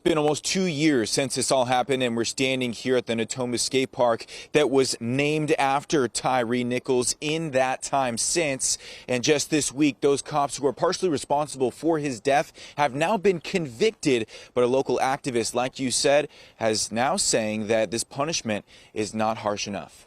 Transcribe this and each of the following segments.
Been almost 2 years since this all happened, and we're standing here at the Natomas skate park that was named after Tyre Nichols in that time since. And just this week, those cops who are partially responsible for his death have now been convicted. But a local activist, like you said, has now saying that this punishment is not harsh enough.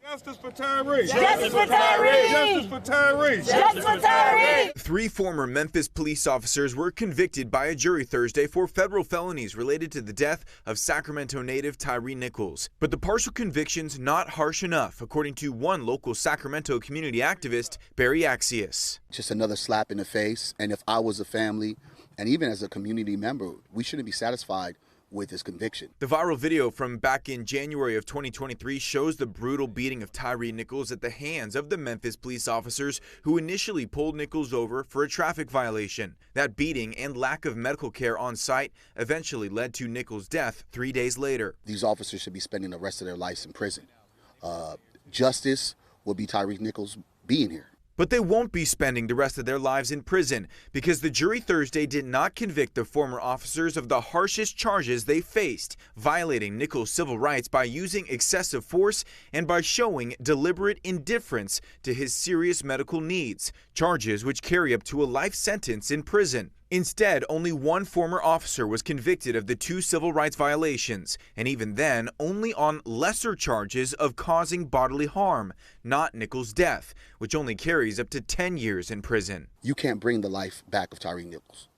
Justice for Tyre! Justice for Tyre! Justice for Tyre! Justice for Tyre! 3 former Memphis police officers were convicted by a jury Thursday for federal felonies related to the death of Sacramento native Tyre Nichols. But the partial convictions not harsh enough, according to one local Sacramento community activist, Barry Axius. Just another slap in the face, and if I was a family, and even as a community member, we shouldn't be satisfied with his conviction. The viral video from back in January of 2023 shows the brutal beating of Tyre Nichols at the hands of the Memphis police officers who initially pulled Nichols over for a traffic violation. That beating and lack of medical care on site eventually led to Nichols' death 3 days later. These officers should be spending the rest of their lives in prison. Justice will be Tyre Nichols being here. But they won't be spending the rest of their lives in prison because the jury Thursday did not convict the former officers of the harshest charges they faced, violating Nichols' civil rights by using excessive force and by showing deliberate indifference to his serious medical needs, charges which carry up to a life sentence in prison. Instead, only one former officer was convicted of the 2 civil rights violations, and even then, only on lesser charges of causing bodily harm, not Nichols' death, which only carries up to 10 years in prison. You can't bring the life back of Tyre Nichols.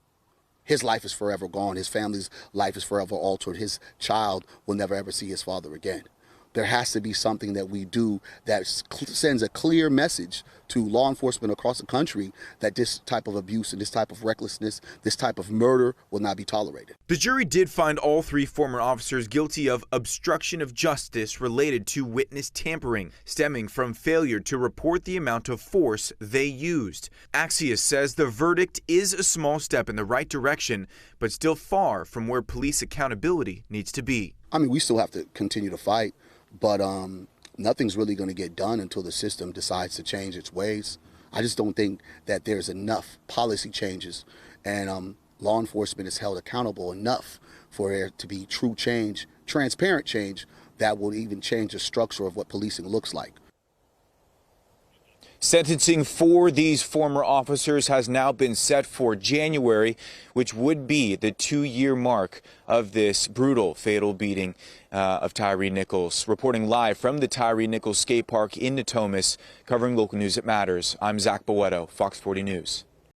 His life is forever gone. His family's life is forever altered. His child will never ever see his father again. There has to be something that we do that sends a clear message to law enforcement across the country that this type of abuse and this type of recklessness, this type of murder will not be tolerated. The jury did find all 3 former officers guilty of obstruction of justice related to witness tampering, stemming from failure to report the amount of force they used. Axius says the verdict is a small step in the right direction, but still far from where police accountability needs to be. I mean, we still have to continue to fight. But nothing's really going to get done until the system decides to change its ways. I just don't think that there's enough policy changes and law enforcement is held accountable enough for there to be true change, transparent change that will even change the structure of what policing looks like. Sentencing for these former officers has now been set for January, which would be the 2-year mark of this brutal, fatal beating of Tyre Nichols. Reporting live from the Tyre Nichols skate park in Natomas, covering local news that matters, I'm Zach Boetto, Fox 40 News.